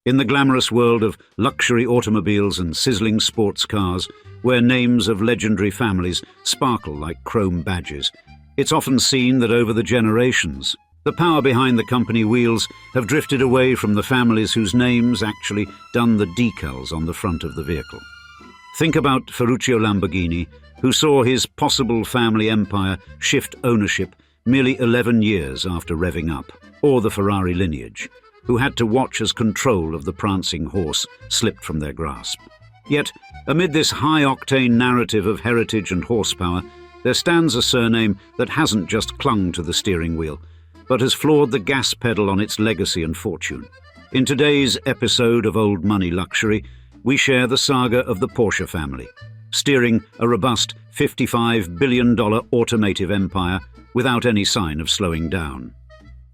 In the glamorous world of luxury automobiles and sizzling sports cars, where names of legendary families sparkle like chrome badges, it's often seen that over the generations, the power behind the company wheels have drifted away from the families whose names actually done the decals on the front of the vehicle. Think about Ferruccio Lamborghini, who saw his possible family empire shift ownership merely 11 years after revving up, or the Ferrari lineage, who had to watch as control of the prancing horse slipped from their grasp. Yet, amid this high-octane narrative of heritage and horsepower, there stands a surname that hasn't just clung to the steering wheel, but has floored the gas pedal on its legacy and fortune. In today's episode of Old Money Luxury, we share the saga of the Porsche family, steering a robust $55 billion automotive empire without any sign of slowing down.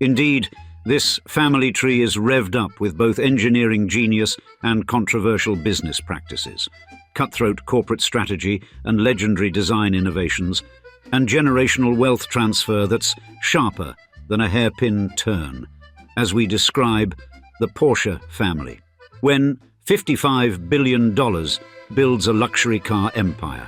Indeed, this family tree is revved up with both engineering genius and controversial business practices, cutthroat corporate strategy and legendary design innovations, and generational wealth transfer that's sharper than a hairpin turn, as we describe the Porsche family, when $55 billion builds a luxury car empire.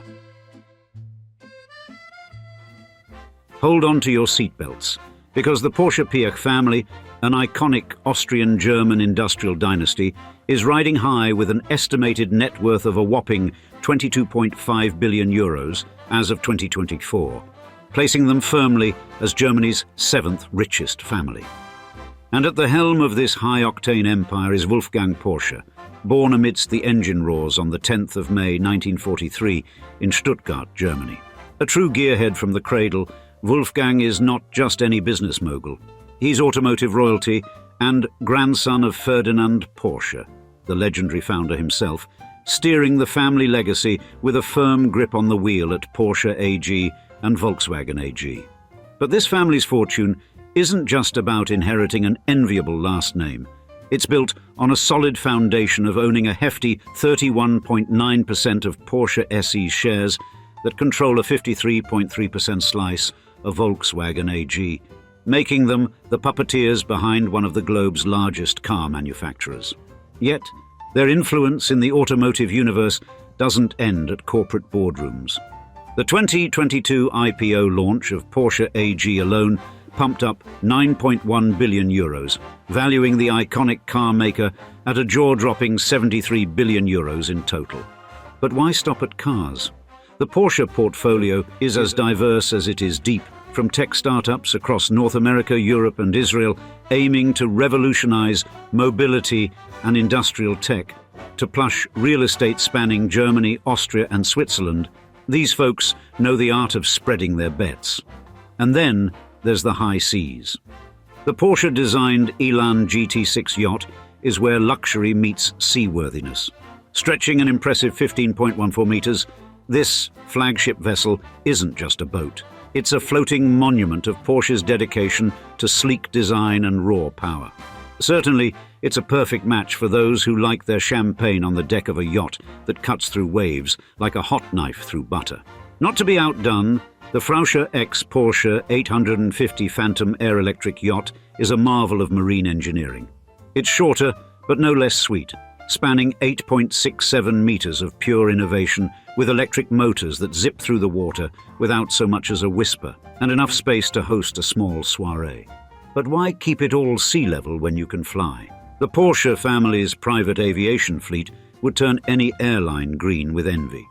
Hold on to your seatbelts, because the Porsche Piëch family, an iconic Austrian-German industrial dynasty, is riding high with an estimated net worth of a whopping 22.5 billion euros as of 2024, placing them firmly as Germany's seventh richest family. And at the helm of this high-octane empire is Wolfgang Porsche, born amidst the engine roars on the 10th of May 1943 in Stuttgart, Germany. A true gearhead from the cradle, Wolfgang is not just any business mogul. He's automotive royalty and grandson of Ferdinand Porsche, the legendary founder himself, steering the family legacy with a firm grip on the wheel at Porsche AG and Volkswagen AG. But this family's fortune isn't just about inheriting an enviable last name. It's built on a solid foundation of owning a hefty 31.9% of Porsche SE shares that control a 53.3% slice of Volkswagen AG, making them the puppeteers behind one of the globe's largest car manufacturers. Yet, their influence in the automotive universe doesn't end at corporate boardrooms. The 2022 IPO launch of Porsche AG alone pumped up 9.1 billion euros, valuing the iconic car maker at a jaw-dropping 73 billion euros in total. But why stop at cars? The Porsche portfolio is as diverse as it is deep, from tech startups across North America, Europe and Israel aiming to revolutionize mobility and industrial tech, to plush real estate spanning Germany, Austria and Switzerland. These folks know the art of spreading their bets. And then there's the high seas. The Porsche-designed Elan GT6 yacht is where luxury meets seaworthiness. Stretching an impressive 15.14 meters, this flagship vessel isn't just a boat. It's a floating monument of Porsche's dedication to sleek design and raw power. Certainly, it's a perfect match for those who like their champagne on the deck of a yacht that cuts through waves like a hot knife through butter. Not to be outdone, the Frauscher X Porsche 850 Phantom Air Electric yacht is a marvel of marine engineering. It's shorter, but no less sweet, spanning 8.67 meters of pure innovation with electric motors that zip through the water without so much as a whisper, and enough space to host a small soiree. But why keep it all sea level when you can fly? The Porsche family's private aviation fleet would turn any airline green with envy.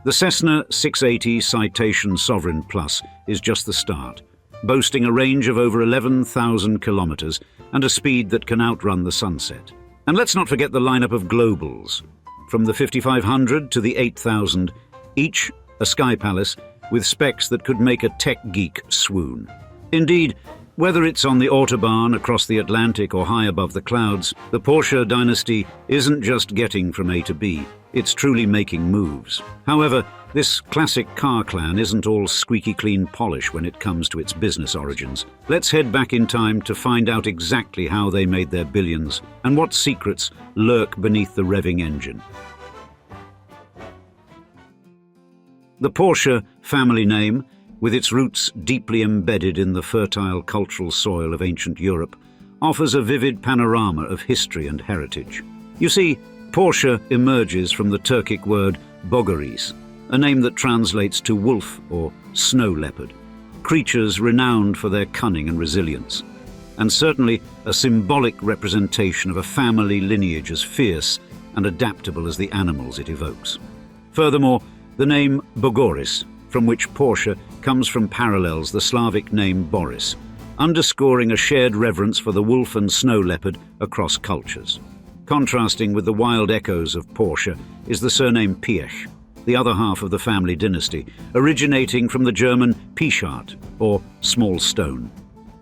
The Cessna 680 Citation Sovereign Plus is just the start, boasting a range of over 11,000 kilometers and a speed that can outrun the sunset. And let's not forget the lineup of globals, from the 5500 to the 8000, each a sky palace with specs that could make a tech geek swoon. Indeed, whether it's on the Autobahn across the Atlantic or high above the clouds, the Porsche dynasty isn't just getting from A to B, it's truly making moves. However, this classic car clan isn't all squeaky clean polish when it comes to its business origins. Let's head back in time to find out exactly how they made their billions and what secrets lurk beneath the revving engine. The Porsche family name, with its roots deeply embedded in the fertile cultural soil of ancient Europe, offers a vivid panorama of history and heritage. You see, Porsche emerges from the Turkic word bogaris, a name that translates to wolf or snow leopard, creatures renowned for their cunning and resilience, and certainly a symbolic representation of a family lineage as fierce and adaptable as the animals it evokes. Furthermore, the name Bogoris, from which Porsche comes from, parallels the Slavic name Boris, underscoring a shared reverence for the wolf and snow leopard across cultures. Contrasting with the wild echoes of Porsche is the surname Piëch, the other half of the family dynasty, originating from the German Piëch, or small stone.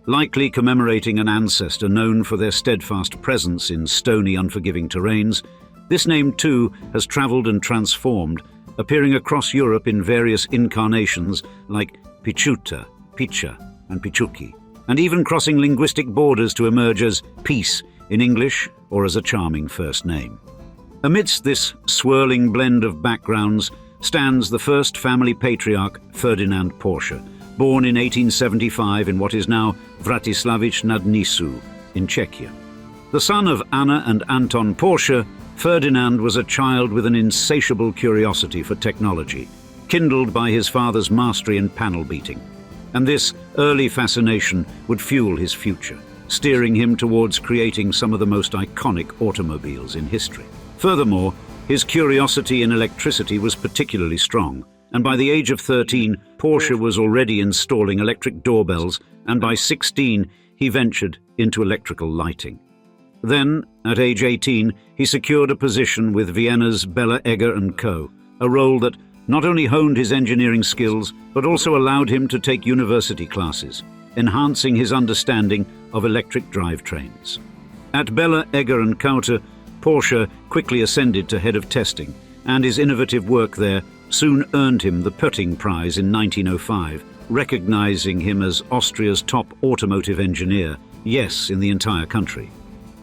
Likely commemorating an ancestor known for their steadfast presence in stony, unforgiving terrains, this name too has travelled and transformed, appearing across Europe in various incarnations like Pichuta, Picha, and Pichuki, and even crossing linguistic borders to emerge as peace in English or as a charming first name. Amidst this swirling blend of backgrounds stands the first family patriarch, Ferdinand Porsche, born in 1875 in what is now Vratislavice nad Nisou in Czechia. The son of Anna and Anton Porsche, Ferdinand was a child with an insatiable curiosity for technology, kindled by his father's mastery in panel beating. And this early fascination would fuel his future, steering him towards creating some of the most iconic automobiles in history. Furthermore, his curiosity in electricity was particularly strong, and by the age of 13, Porsche was already installing electric doorbells, and by 16, he ventured into electrical lighting. Then, at age 18, he secured a position with Vienna's Bella Egger & Co., a role that not only honed his engineering skills, but also allowed him to take university classes, enhancing his understanding of electric drivetrains. At Bella Egger & Co., Porsche quickly ascended to head of testing, and his innovative work there soon earned him the Pötting Prize in 1905, recognizing him as Austria's top automotive engineer, yes, in the entire country.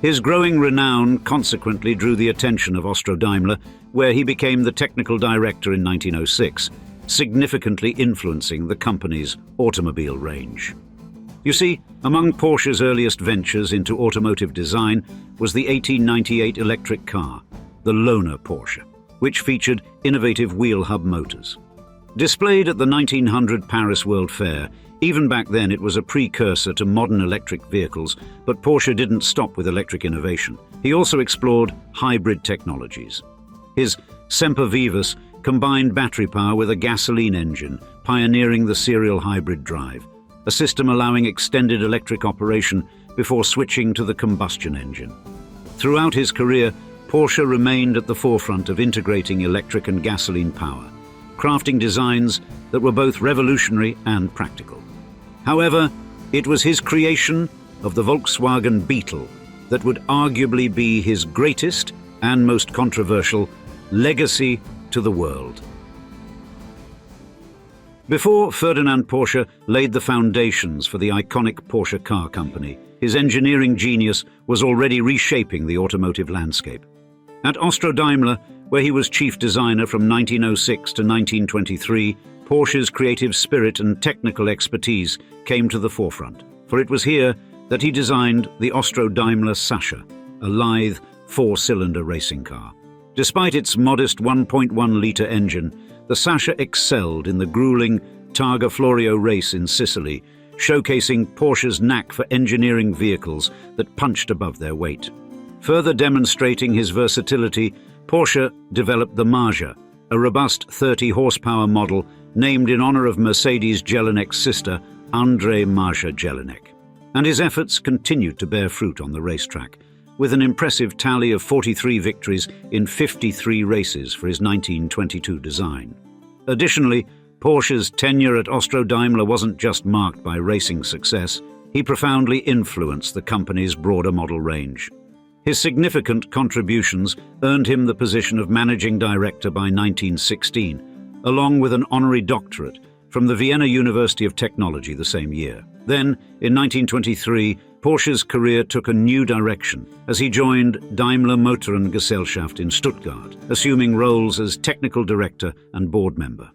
His growing renown consequently drew the attention of Austro-Daimler, where he became the technical director in 1906, significantly influencing the company's automobile range. You see, among Porsche's earliest ventures into automotive design was the 1898 electric car, the Lohner Porsche, which featured innovative wheel hub motors. Displayed at the 1900 Paris World Fair, even back then it was a precursor to modern electric vehicles, but Porsche didn't stop with electric innovation. He also explored hybrid technologies. His Semper Vivus combined battery power with a gasoline engine, pioneering the serial hybrid drive, a system allowing extended electric operation before switching to the combustion engine. Throughout his career, Porsche remained at the forefront of integrating electric and gasoline power, crafting designs that were both revolutionary and practical. However, it was his creation of the Volkswagen Beetle that would arguably be his greatest and most controversial legacy to the world. Before Ferdinand Porsche laid the foundations for the iconic Porsche car company, his engineering genius was already reshaping the automotive landscape. At Austro-Daimler, where he was chief designer from 1906 to 1923, Porsche's creative spirit and technical expertise came to the forefront, for it was here that he designed the Austro-Daimler Sascha, a lithe, four-cylinder racing car. Despite its modest 1.1-litre engine, the Sascha excelled in the grueling Targa Florio race in Sicily, showcasing Porsche's knack for engineering vehicles that punched above their weight. Further demonstrating his versatility, Porsche developed the Marja, a robust 30-horsepower model named in honor of Mercedes Jelinek's sister, André Marja Jelinek. And his efforts continued to bear fruit on the racetrack, with an impressive tally of 43 victories in 53 races for his 1922 design. Additionally, Porsche's tenure at Austro-Daimler wasn't just marked by racing success, he profoundly influenced the company's broader model range. His significant contributions earned him the position of managing director by 1916, along with an honorary doctorate from the Vienna University of Technology the same year. Then, in 1923, Porsche's career took a new direction as he joined Daimler Motorengesellschaft in Stuttgart, assuming roles as technical director and board member.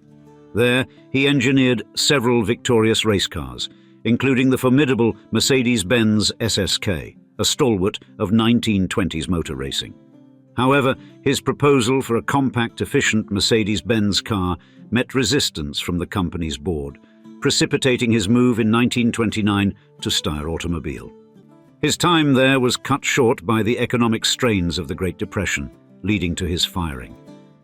There, he engineered several victorious race cars, including the formidable Mercedes-Benz SSK, a stalwart of 1920s motor racing. However, his proposal for a compact, efficient Mercedes-Benz car met resistance from the company's board, precipitating his move in 1929 to Steyr Automobile. His time there was cut short by the economic strains of the Great Depression, leading to his firing.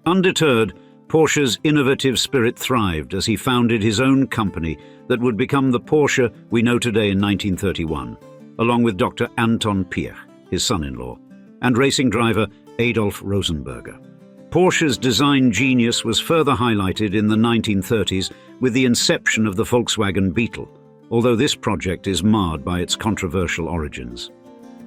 Undeterred, Porsche's innovative spirit thrived as he founded his own company that would become the Porsche we know today in 1931, along with Dr. Anton Piëch, his son-in-law, and racing driver Adolf Rosenberger. Porsche's design genius was further highlighted in the 1930s with the inception of the Volkswagen Beetle, although this project is marred by its controversial origins.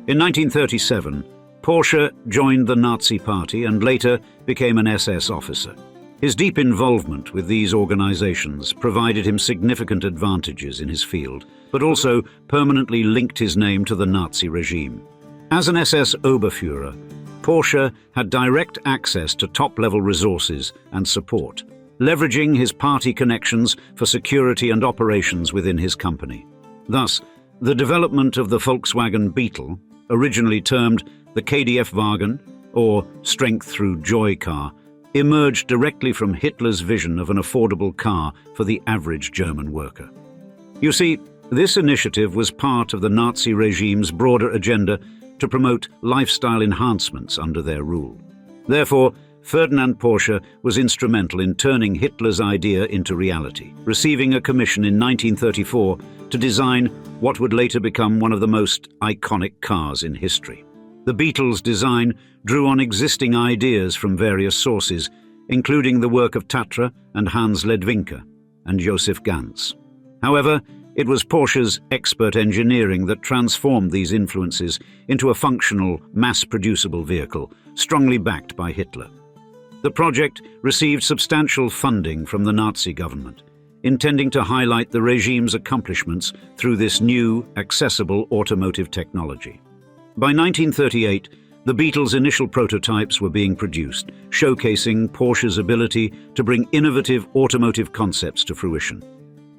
In 1937, Porsche joined the Nazi Party and later became an SS officer. His deep involvement with these organizations provided him significant advantages in his field, but also permanently linked his name to the Nazi regime. As an SS Oberführer, Porsche had direct access to top-level resources and support, leveraging his party connections for security and operations within his company. Thus, the development of the Volkswagen Beetle, originally termed the KDF-Wagen, or Strength Through Joy car, emerged directly from Hitler's vision of an affordable car for the average German worker. You see, this initiative was part of the Nazi regime's broader agenda to promote lifestyle enhancements under their rule. Therefore, Ferdinand Porsche was instrumental in turning Hitler's idea into reality, receiving a commission in 1934 to design what would later become one of the most iconic cars in history. The Beetle's design drew on existing ideas from various sources, including the work of Tatra and Hans Ledwinka and Joseph Ganz. However, it was Porsche's expert engineering that transformed these influences into a functional, mass-producible vehicle, strongly backed by Hitler. The project received substantial funding from the Nazi government, intending to highlight the regime's accomplishments through this new, accessible automotive technology. By 1938, the Beetle's initial prototypes were being produced, showcasing Porsche's ability to bring innovative automotive concepts to fruition.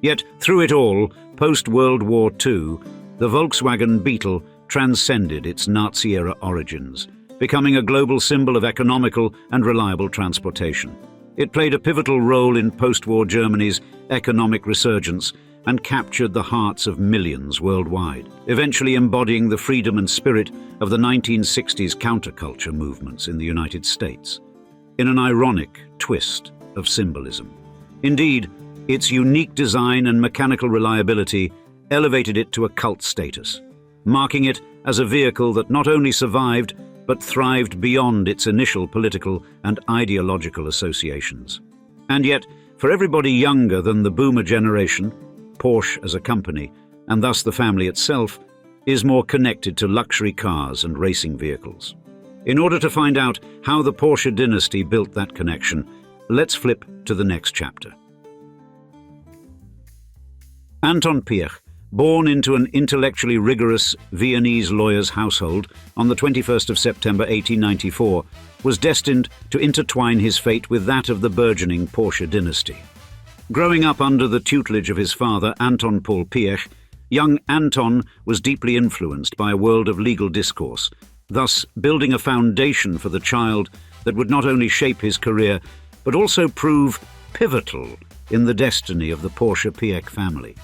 Yet, through it all, post-World War II, the Volkswagen Beetle transcended its Nazi-era origins, becoming a global symbol of economical and reliable transportation. It played a pivotal role in post-war Germany's economic resurgence and captured the hearts of millions worldwide, eventually embodying the freedom and spirit of the 1960s counterculture movements in the United States, in an ironic twist of symbolism. Indeed, its unique design and mechanical reliability elevated it to a cult status, marking it as a vehicle that not only survived but thrived beyond its initial political and ideological associations. And yet, for everybody younger than the boomer generation, Porsche as a company, and thus the family itself, is more connected to luxury cars and racing vehicles. In order to find out how the Porsche dynasty built that connection, let's flip to the next chapter. Anton Piëch, born into an intellectually rigorous Viennese lawyer's household on the 21st of September 1894, was destined to intertwine his fate with that of the burgeoning Porsche dynasty. Growing up under the tutelage of his father, Anton Paul Piëch, young Anton was deeply influenced by a world of legal discourse, thus building a foundation for the child that would not only shape his career, but also prove pivotal in the destiny of the Porsche Piëch family.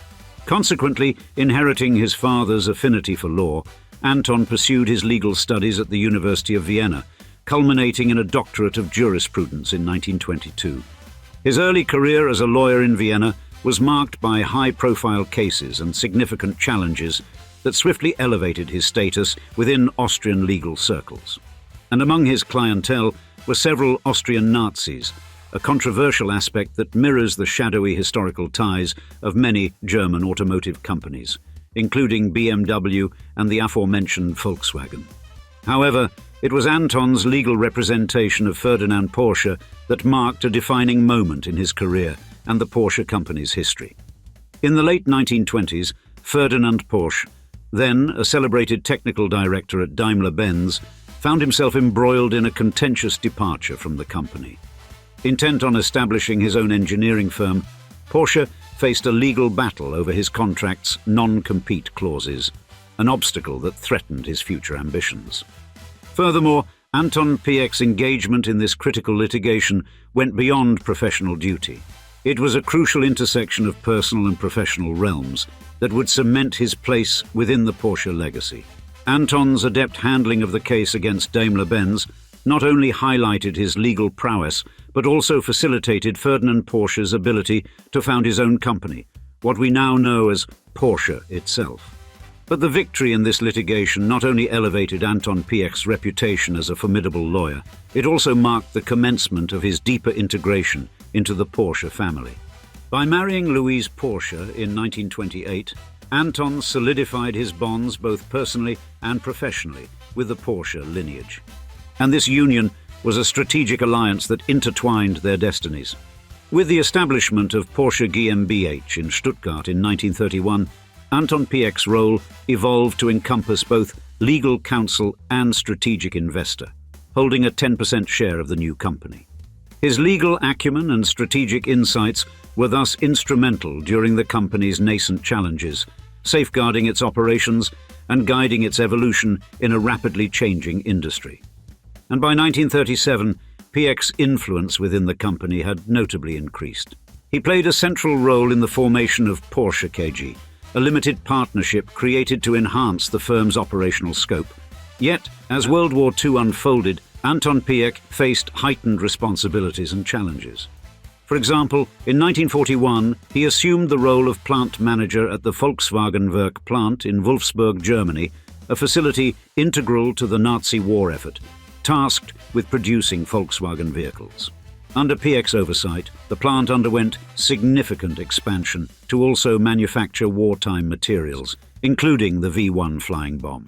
Consequently, inheriting his father's affinity for law, Anton pursued his legal studies at the University of Vienna, culminating in a doctorate of jurisprudence in 1922. His early career as a lawyer in Vienna was marked by high-profile cases and significant challenges that swiftly elevated his status within Austrian legal circles. And among his clientele were several Austrian Nazis, a controversial aspect that mirrors the shadowy historical ties of many German automotive companies, including BMW and the aforementioned Volkswagen. However, it was Anton's legal representation of Ferdinand Porsche that marked a defining moment in his career and the Porsche company's history. In the late 1920s, Ferdinand Porsche, then a celebrated technical director at Daimler-Benz, found himself embroiled in a contentious departure from the company. Intent on establishing his own engineering firm, Porsche faced a legal battle over his contract's non-compete clauses. an obstacle that threatened his future ambitions. Furthermore, Anton Piëch's engagement in this critical litigation went beyond professional duty. It was a crucial intersection of personal and professional realms that would cement his place within the Porsche legacy. Anton's adept handling of the case against Daimler-Benz not only highlighted his legal prowess, but also facilitated Ferdinand Porsche's ability to found his own company, what we now know as Porsche itself. But the victory in this litigation not only elevated Anton Piëch's reputation as a formidable lawyer, it also marked the commencement of his deeper integration into the Porsche family. By marrying Louise Porsche in 1928, Anton solidified his bonds both personally and professionally with the Porsche lineage. And this union was a strategic alliance that intertwined their destinies. With the establishment of Porsche GmbH in Stuttgart in 1931, Anton Piëch's role evolved to encompass both legal counsel and strategic investor, holding a 10% share of the new company. His legal acumen and strategic insights were thus instrumental during the company's nascent challenges, safeguarding its operations and guiding its evolution in a rapidly changing industry. And by 1937, Piëch's influence within the company had notably increased. He played a central role in the formation of Porsche KG, a limited partnership created to enhance the firm's operational scope. Yet, as World War II unfolded, Anton Piëch faced heightened responsibilities and challenges. For example, in 1941, he assumed the role of plant manager at the Volkswagen Werk plant in Wolfsburg, Germany, a facility integral to the Nazi war effort, tasked with producing Volkswagen vehicles. Under Piëch's oversight, the plant underwent significant expansion to also manufacture wartime materials, including the V-1 flying bomb.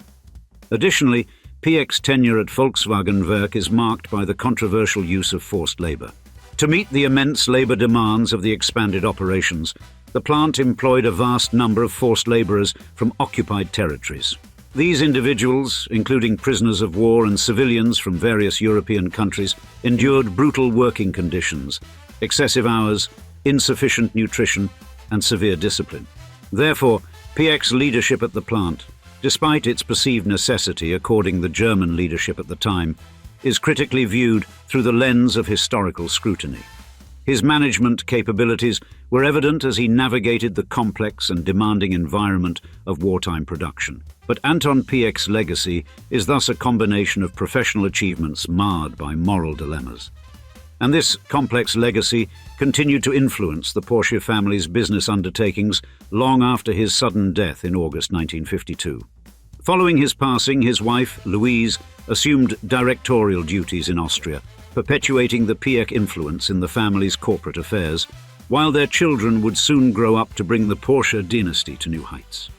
Additionally, Piëch's tenure at Volkswagen Werk is marked by the controversial use of forced labor. To meet the immense labor demands of the expanded operations, the plant employed a vast number of forced laborers from occupied territories. These individuals, including prisoners of war and civilians from various European countries, endured brutal working conditions, excessive hours, insufficient nutrition, and severe discipline. Therefore, Piëch's leadership at the plant, despite its perceived necessity according to the German leadership at the time, is critically viewed through the lens of historical scrutiny. His management capabilities were evident as he navigated the complex and demanding environment of wartime production. But Anton Piëch's legacy is thus a combination of professional achievements marred by moral dilemmas. And this complex legacy continued to influence the Porsche family's business undertakings long after his sudden death in August 1952. Following his passing, his wife, Louise, assumed directorial duties in Austria, perpetuating the Piëch influence in the family's corporate affairs, while their children would soon grow up to bring the Porsche dynasty to new heights.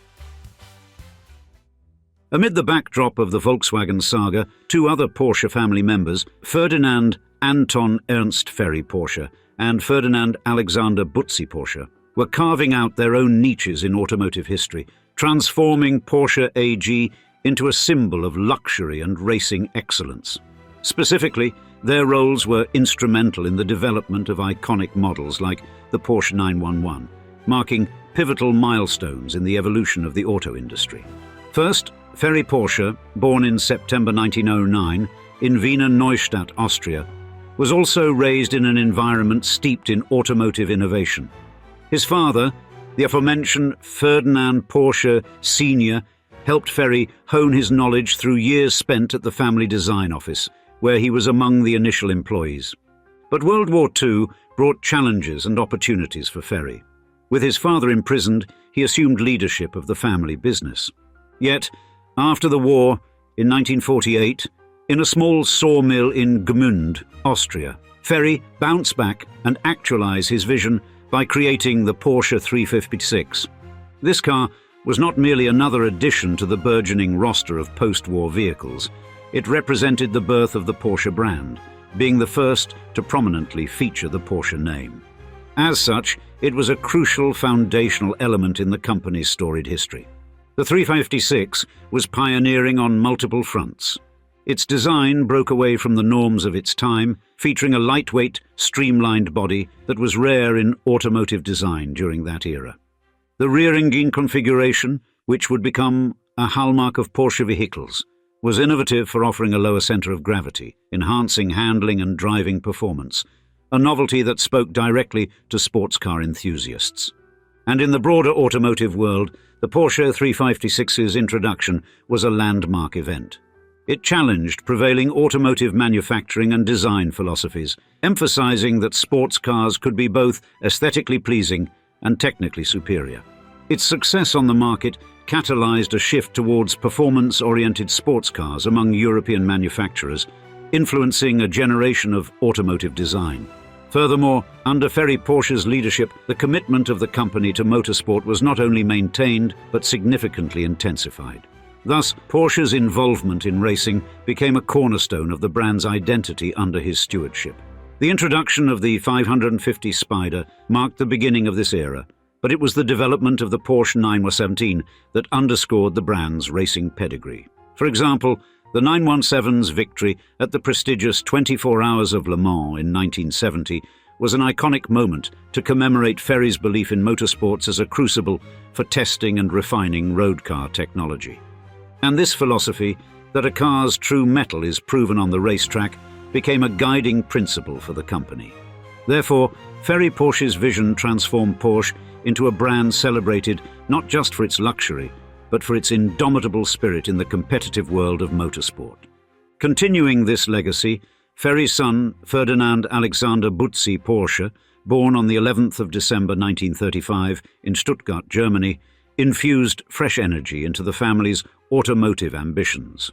Amid the backdrop of the Volkswagen saga, two other Porsche family members, Ferdinand Anton Ernst Ferry Porsche and Ferdinand Alexander Butzi Porsche, were carving out their own niches in automotive history, transforming Porsche AG into a symbol of luxury and racing excellence. Specifically, their roles were instrumental in the development of iconic models like the Porsche 911, marking pivotal milestones in the evolution of the auto industry. First, Ferry Porsche, born in September 1909 in Wiener Neustadt, Austria, was also raised in an environment steeped in automotive innovation. His father, the aforementioned Ferdinand Porsche Sr., helped Ferry hone his knowledge through years spent at the family design office, where he was among the initial employees. But World War II brought challenges and opportunities for Ferry. With his father imprisoned, he assumed leadership of the family business. Yet, after the war, in 1948, in a small sawmill in Gmünd, Austria, Ferry bounced back and actualized his vision by creating the Porsche 356. This car was not merely another addition to the burgeoning roster of post-war vehicles. It represented the birth of the Porsche brand, being the first to prominently feature the Porsche name. As such, it was a crucial foundational element in the company's storied history. The 356 was pioneering on multiple fronts. Its design broke away from the norms of its time, featuring a lightweight, streamlined body that was rare in automotive design during that era. The rear engine configuration, which would become a hallmark of Porsche vehicles, was innovative for offering a lower center of gravity, enhancing handling and driving performance, a novelty that spoke directly to sports car enthusiasts. And in the broader automotive world, the Porsche 356's introduction was a landmark event. It challenged prevailing automotive manufacturing and design philosophies, emphasizing that sports cars could be both aesthetically pleasing and technically superior. Its success on the market catalyzed a shift towards performance-oriented sports cars among European manufacturers, influencing a generation of automotive design. Furthermore, under Ferry Porsche's leadership, the commitment of the company to motorsport was not only maintained but significantly intensified. Thus, Porsche's involvement in racing became a cornerstone of the brand's identity under his stewardship. The introduction of the 550 Spider marked the beginning of this era, but it was the development of the Porsche 917 that underscored the brand's racing pedigree. For example, the 917's victory at the prestigious 24 Hours of Le Mans in 1970 was an iconic moment to commemorate Ferry's belief in motorsports as a crucible for testing and refining road car technology. And this philosophy, that a car's true mettle is proven on the racetrack, became a guiding principle for the company. Therefore, Ferry Porsche's vision transformed Porsche into a brand celebrated not just for its luxury, but for its indomitable spirit in the competitive world of motorsport. Continuing this legacy, Ferry's son, Ferdinand Alexander Butzi Porsche, born on the 11th of December 1935 in Stuttgart, Germany, infused fresh energy into the family's automotive ambitions.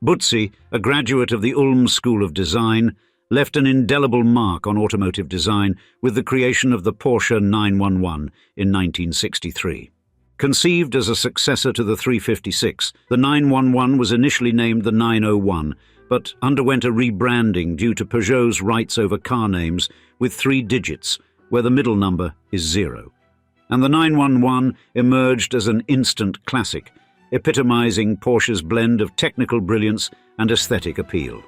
Butzi, a graduate of the Ulm School of Design, left an indelible mark on automotive design with the creation of the Porsche 911 in 1963. Conceived as a successor to the 356, the 911 was initially named the 901, but underwent a rebranding due to Peugeot's rights over car names with 3 digits, where the middle number is 0. And the 911 emerged as an instant classic, epitomizing Porsche's blend of technical brilliance and aesthetic appeal.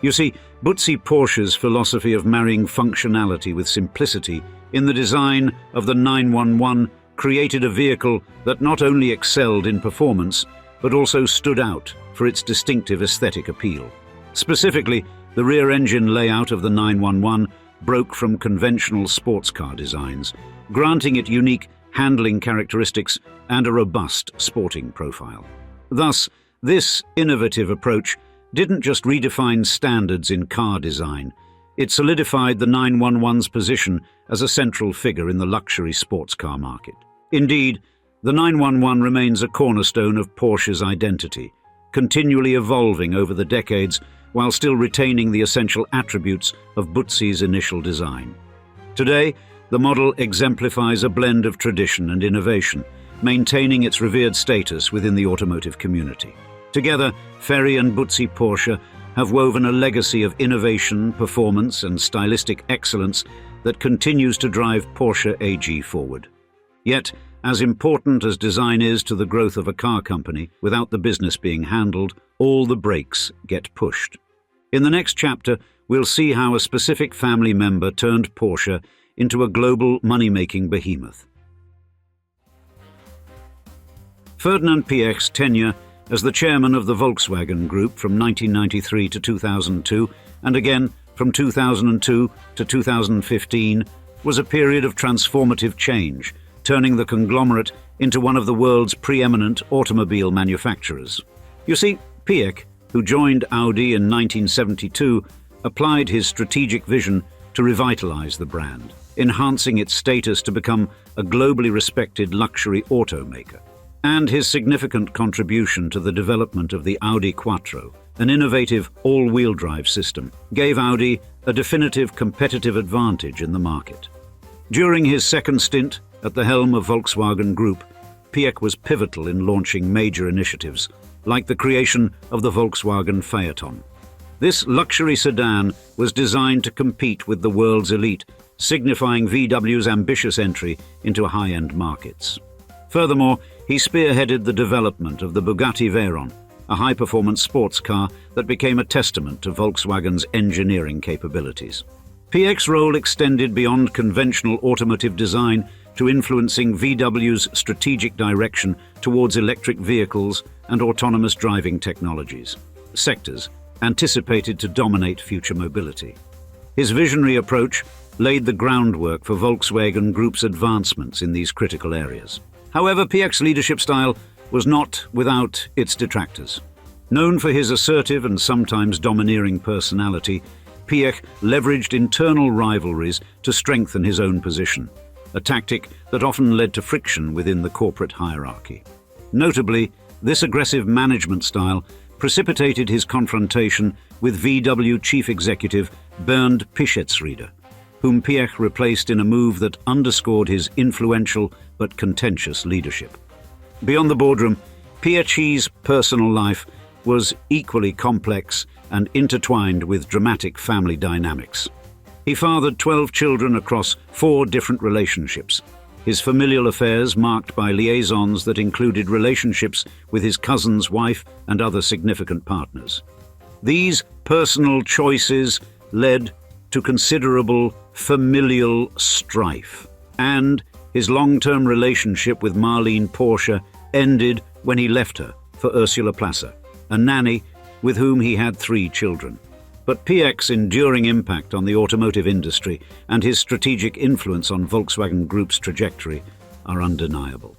You see, Butzi Porsche's philosophy of marrying functionality with simplicity in the design of the 911 created a vehicle that not only excelled in performance, but also stood out for its distinctive aesthetic appeal. Specifically, the rear engine layout of the 911 broke from conventional sports car designs, granting it unique handling characteristics and a robust sporting profile. Thus, this innovative approach didn't just redefine standards in car design, it solidified the 911's position as a central figure in the luxury sports car market. Indeed, the 911 remains a cornerstone of Porsche's identity, continually evolving over the decades while still retaining the essential attributes of Butzi's initial design. Today, the model exemplifies a blend of tradition and innovation, maintaining its revered status within the automotive community. Together, Ferry and Butzi Porsche have woven a legacy of innovation, performance, and stylistic excellence that continues to drive Porsche AG forward. Yet, as important as design is to the growth of a car company, without the business being handled, all the brakes get pushed. In the next chapter, we'll see how a specific family member turned Porsche into a global money-making behemoth. Ferdinand Piëch's tenure as the chairman of the Volkswagen Group from 1993 to 2002, and again from 2002 to 2015, was a period of transformative change, turning the conglomerate into one of the world's preeminent automobile manufacturers. You see, Piëch, who joined Audi in 1972, applied his strategic vision to revitalize the brand, enhancing its status to become a globally respected luxury automaker. And his significant contribution to the development of the Audi Quattro, an innovative all-wheel drive system, gave Audi a definitive competitive advantage in the market. During his second stint at the helm of Volkswagen Group, Piëch was pivotal in launching major initiatives, like the creation of the Volkswagen Phaeton. This luxury sedan was designed to compete with the world's elite, signifying VW's ambitious entry into high-end markets. Furthermore, he spearheaded the development of the Bugatti Veyron, a high-performance sports car that became a testament to Volkswagen's engineering capabilities. Piëch's role extended beyond conventional automotive design to influencing VW's strategic direction towards electric vehicles and autonomous driving technologies, sectors anticipated to dominate future mobility. His visionary approach laid the groundwork for Volkswagen Group's advancements in these critical areas. However, Piëch's leadership style was not without its detractors. Known for his assertive and sometimes domineering personality, Piëch leveraged internal rivalries to strengthen his own position, a tactic that often led to friction within the corporate hierarchy. Notably, this aggressive management style precipitated his confrontation with VW chief executive Bernd Pischetsrieder, whom Piëch replaced in a move that underscored his influential but contentious leadership. Beyond the boardroom, Piëch's personal life was equally complex and intertwined with dramatic family dynamics. He fathered 12 children across 4 different relationships, his familial affairs marked by liaisons that included relationships with his cousin's wife and other significant partners. These personal choices led to considerable familial strife, and his long-term relationship with Marlene Porsche ended when he left her for Ursula Plasser, a nanny with whom he had 3 children. But Piëch's enduring impact on the automotive industry and his strategic influence on Volkswagen Group's trajectory are undeniable.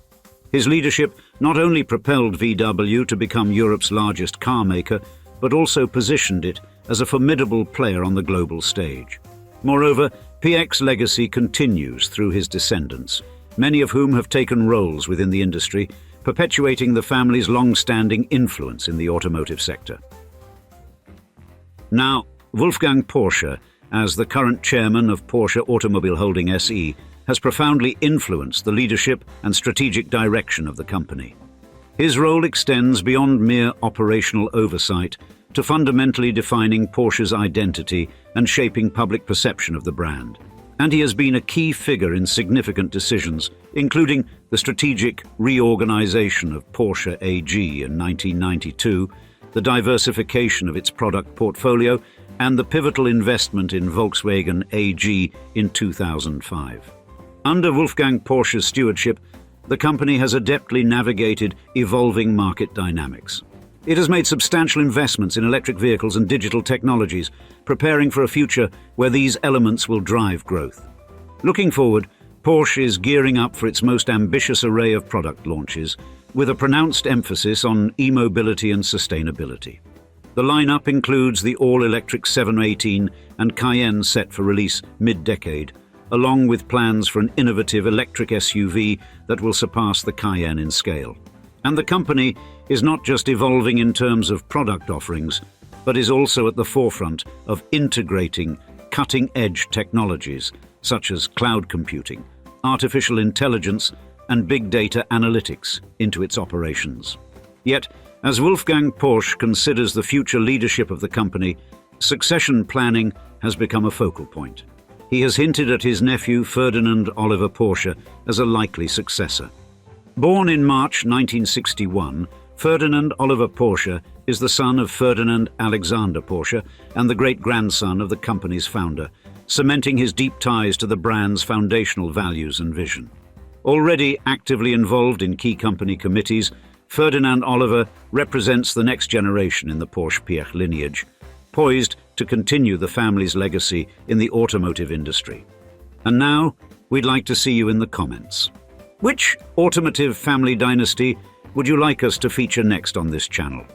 His leadership not only propelled VW to become Europe's largest car maker, but also positioned it as a formidable player on the global stage. Moreover, Piëch's legacy continues through his descendants, many of whom have taken roles within the industry, perpetuating the family's long-standing influence in the automotive sector. Now, Wolfgang Porsche, as the current chairman of Porsche Automobile Holding SE, has profoundly influenced the leadership and strategic direction of the company. His role extends beyond mere operational oversight to fundamentally defining Porsche's identity and shaping public perception of the brand. And he has been a key figure in significant decisions, including the strategic reorganization of Porsche AG in 1992, the diversification of its product portfolio, and the pivotal investment in Volkswagen AG in 2005. Under Wolfgang Porsche's stewardship, the company has adeptly navigated evolving market dynamics. It has made substantial investments in electric vehicles and digital technologies, preparing for a future where these elements will drive growth. Looking forward, Porsche is gearing up for its most ambitious array of product launches, with a pronounced emphasis on e-mobility and sustainability. The lineup includes the all-electric 718 and Cayenne set for release mid-decade, along with plans for an innovative electric SUV that will surpass the Cayenne in scale. And the company is not just evolving in terms of product offerings, but is also at the forefront of integrating cutting-edge technologies such as cloud computing, artificial intelligence, and big data analytics into its operations. Yet, as Wolfgang Porsche considers the future leadership of the company, succession planning has become a focal point. He has hinted at his nephew Ferdinand Oliver Porsche as a likely successor. Born in March 1961, Ferdinand Oliver Porsche is the son of Ferdinand Alexander Porsche and the great-grandson of the company's founder, cementing his deep ties to the brand's foundational values and vision. Already actively involved in key company committees, Ferdinand Oliver represents the next generation in the Porsche Piëch lineage, poised to continue the family's legacy in the automotive industry. And now, we'd like to see you in the comments. Which automotive family dynasty would you like us to feature next on this channel?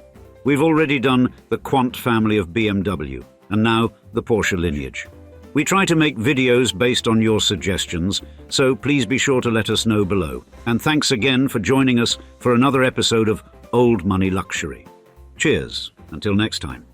We've already done the Quant family of BMW, and now the Porsche lineage. We try to make videos based on your suggestions, so please be sure to let us know below. And thanks again for joining us for another episode of Old Money Luxury. Cheers, until next time.